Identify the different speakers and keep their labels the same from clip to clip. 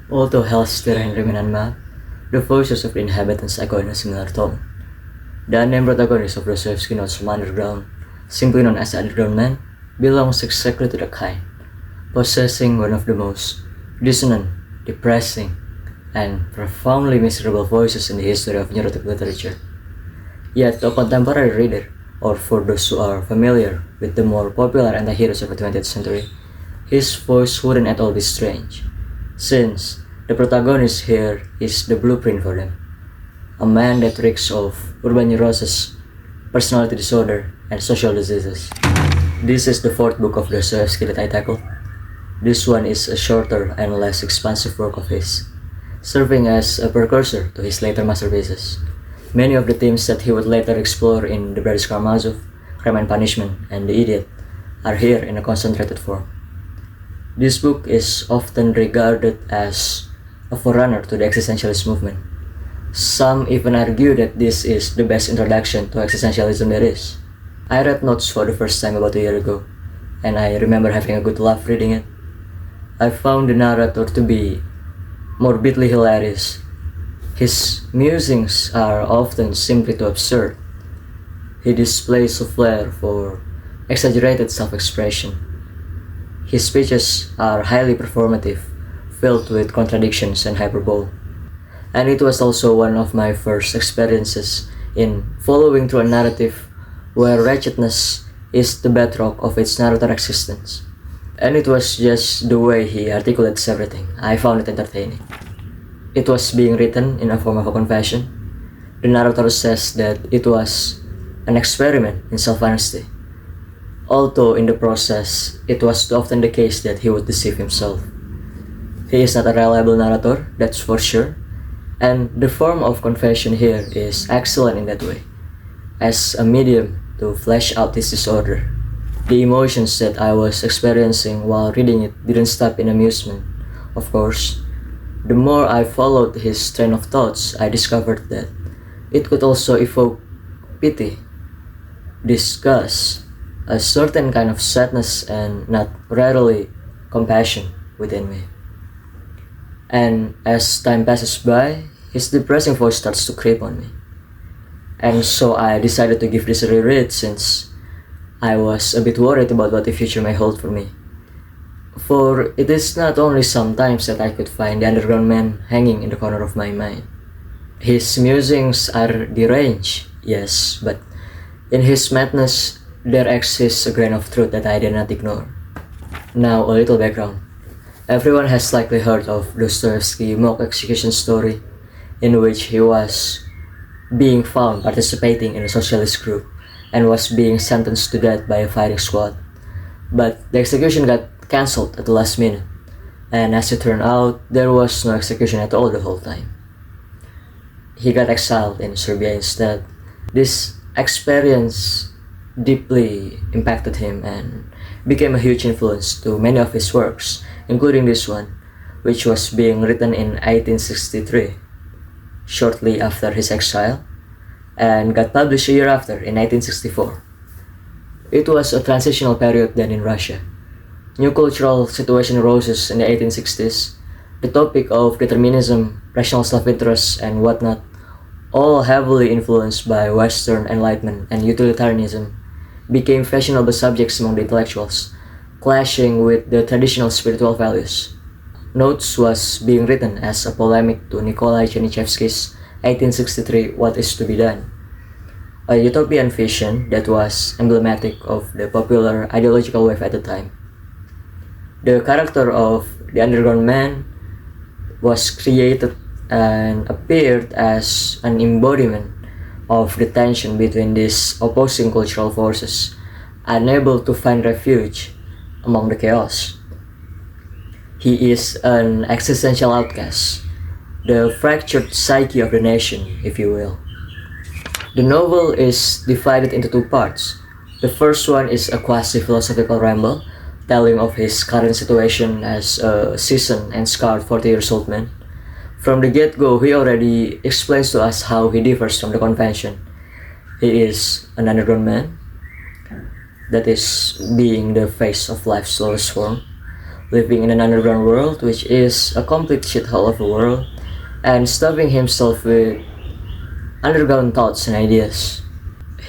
Speaker 1: Although hell's terrain remain unmapped, the voices of the inhabitants echo in a similar tone. The unnamed protagonist of Dostoevsky notes from underground, simply known as the Underground Man, belongs exactly to the kind, possessing one of the most dissonant, depressing, and profoundly miserable voices in the history of neurotic literature. Yet, to a contemporary reader, or for those who are familiar with the more popular anti-heroes of the 20th century, his voice wouldn't at all be strange, since the protagonist here is the blueprint for them. A man that reeks of urban neurosis, personality disorder, and social diseases. This is the fourth book of Dostoevsky that I tackled. This one is a shorter and less expansive work of his, serving as a precursor to his later masterpieces. Many of the themes that he would later explore in The Brothers Karamazov, Crime and Punishment, and The Idiot are here in a concentrated form. This book is often regarded as a forerunner to the existentialist movement. Some even argue that this is the best introduction to existentialism there is. I read Notes for the first time about a year ago, and I remember having a good laugh reading it. I found the narrator to be morbidly hilarious. His musings are often simply too absurd. He displays a flair for exaggerated self-expression. His speeches are highly performative, filled with contradictions and hyperbole. And it was also one of my first experiences in following through a narrative where wretchedness is the bedrock of its narrator existence. And it was just the way he articulates everything. I found it entertaining. It was being written in a form of a confession. The narrator says that it was an experiment in self-honesty, although in the process it was too often the case that he would deceive himself. He is not a reliable narrator, that's for sure, and the form of confession here is excellent in that way, as a medium to flesh out his disorder. The emotions that I was experiencing while reading it didn't stop in amusement, of course. The more I followed his train of thoughts, I discovered that it could also evoke pity, disgust, a certain kind of sadness, and not rarely compassion within me. And as time passes by, his depressing voice starts to creep on me. And so I decided to give this a reread since I was a bit worried about what the future may hold for me. For it is not only sometimes that I could find the underground man hanging in the corner of my mind. His musings are deranged, yes, but in his madness there exists a grain of truth that I did not ignore. Now, a little background. Everyone has likely heard of Dostoevsky's mock execution story, in which he was being found participating in a socialist group and was being sentenced to death by a firing squad. But the execution got cancelled at the last minute, and as it turned out, there was no execution at all the whole time. He got exiled in Serbia instead. This experience deeply impacted him and became a huge influence to many of his works, including this one, which was being written in 1863, shortly after his exile, and got published a year after in 1964. It was a transitional period then in Russia. New cultural situation arose in the 1860s. The topic of determinism, rational self-interest, and whatnot, all heavily influenced by Western enlightenment and utilitarianism, became fashionable subjects among the intellectuals, clashing with the traditional spiritual values. Notes was being written as a polemic to Nikolai Chernyshevsky's 1863 What is to be Done, a utopian vision that was emblematic of the popular ideological wave at the time. The character of the underground man was created and appeared as an embodiment of the tension between these opposing cultural forces, unable to find refuge among the chaos. He is an existential outcast, the fractured psyche of the nation, if you will. The novel is divided into two parts. The first one is a quasi-philosophical ramble, telling of his current situation as a seasoned and scarred 40-year-old man. From the get-go, he already explains to us how he differs from the convention. He is an underground man, that is, being the face of life's lowest form, living in an underground world which is a complete shithole of a world, and stuffing himself with underground thoughts and ideas.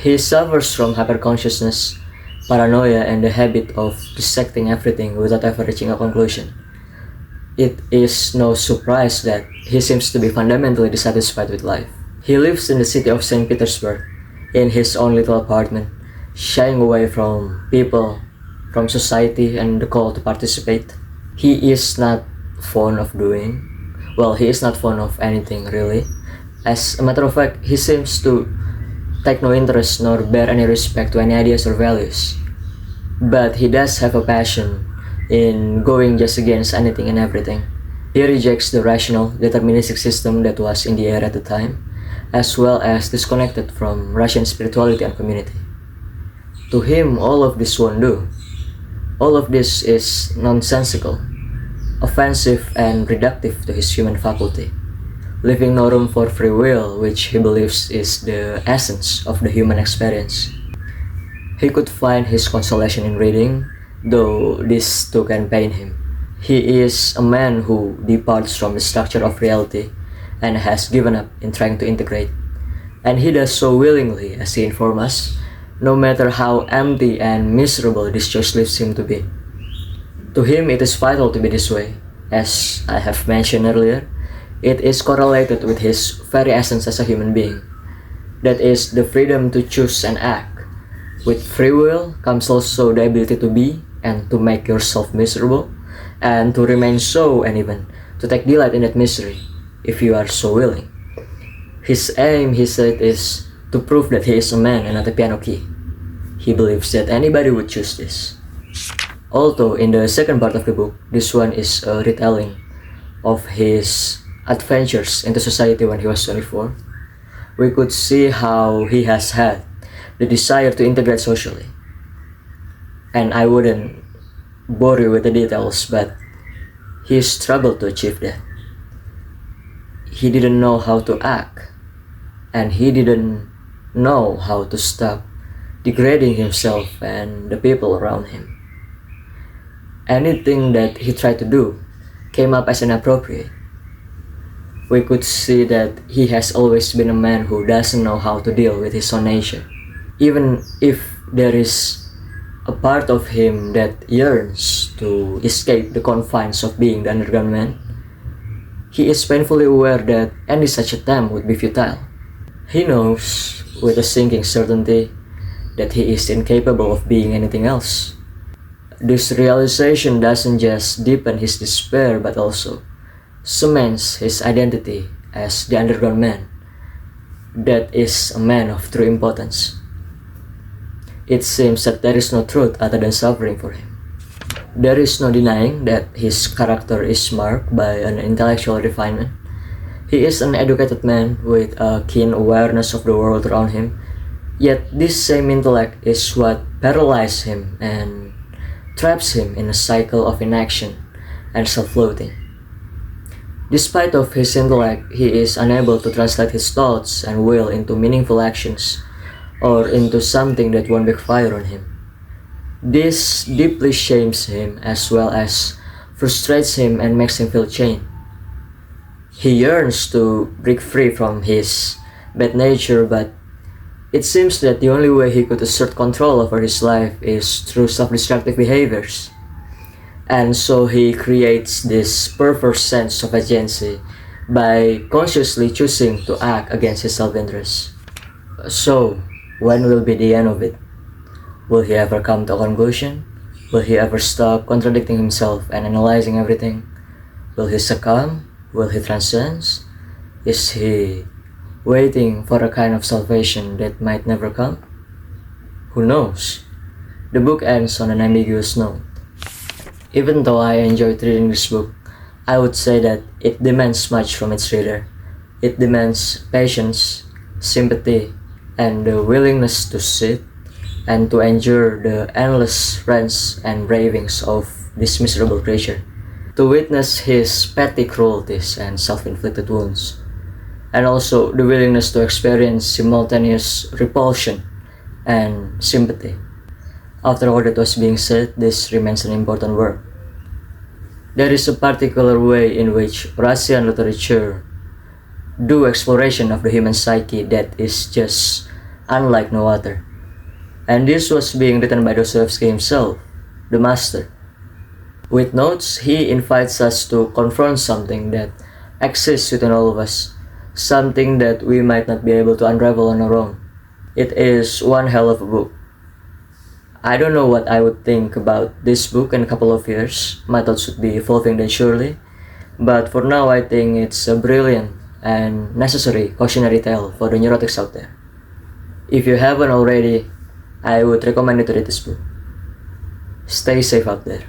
Speaker 1: He suffers from hyperconsciousness, paranoia, and the habit of dissecting everything without ever reaching a conclusion. It is no surprise that he seems to be fundamentally dissatisfied with life. He lives in the city of St. Petersburg, in his own little apartment, shying away from people, from society, and the call to participate. He is not fond of he is not fond of anything really. As a matter of fact, he seems to take no interest nor bear any respect to any ideas or values. But he does have a passion in going just against anything and everything. He rejects the rational, deterministic system that was in the air at the time, as well as disconnected from Russian spirituality and community. To him, all of this won't do. All of this is nonsensical, offensive, and reductive to his human faculty, leaving no room for free will, which he believes is the essence of the human experience. He could find his consolation in reading, though this too can pain him. He is a man who departs from the structure of reality and has given up in trying to integrate. And he does so willingly, as he informs us, no matter how empty and miserable this choice leaves him to be. To him, it is vital to be this way. As I have mentioned earlier, it is correlated with his very essence as a human being. That is the freedom to choose and act. With free will comes also the ability to be and to make yourself miserable, and to remain so, and even to take delight in that misery, if you are so willing. His aim, he said, is to prove that he is a man and not a piano key. He believes that anybody would choose this. Although in the second part of the book, this one is a retelling of his adventures into society when he was 24, we could see how he has had the desire to integrate socially. And I wouldn't bore you with the details, but he struggled to achieve that. He didn't know how to act, and he didn't know how to stop degrading himself and the people around him. Anything that he tried to do came up as inappropriate. We could see that he has always been a man who doesn't know how to deal with his own nature. Even if there is a part of him that yearns to escape the confines of being the underground man, he is painfully aware that any such attempt would be futile. He knows, with a sinking certainty, that he is incapable of being anything else. This realization doesn't just deepen his despair, but also cements his identity as the underground man. That is a man of true importance. It seems that there is no truth other than suffering for him. There is no denying that his character is marked by an intellectual refinement. He is an educated man with a keen awareness of the world around him, yet this same intellect is what paralyzes him and traps him in a cycle of inaction and self-loathing. Despite of his intellect, he is unable to translate his thoughts and will into meaningful actions or into something that won't backfire on him. This deeply shames him as well as frustrates him and makes him feel chained. He yearns to break free from his bad nature, but it seems that the only way he could assert control over his life is through self-destructive behaviors. And so he creates this perverse sense of agency by consciously choosing to act against his self-interest. So, when will be the end of it? Will he ever come to a conclusion? Will he ever stop contradicting himself and analyzing everything? Will he succumb? Will he transcend? Is he waiting for a kind of salvation that might never come? Who knows? The book ends on an ambiguous note. Even though I enjoyed reading this book, I would say that it demands much from its reader. It demands patience, sympathy, and the willingness to sit and to endure the endless rants and ravings of this miserable creature, to witness his petty cruelties and self-inflicted wounds, and also the willingness to experience simultaneous repulsion and sympathy. After all that was being said, this remains an important work. There is a particular way in which Russian literature do exploration of the human psyche that is just unlike no other. And this was being written by Dostoevsky himself, the master. With notes, he invites us to confront something that exists within all of us, something that we might not be able to unravel on our own. It is one hell of a book. I don't know what I would think about this book in a couple of years. My thoughts would be evolving then surely. But for now, I think it's a brilliant and necessary cautionary tale for the neurotics out there. If you haven't already, I would recommend you to read this book. Stay safe out there.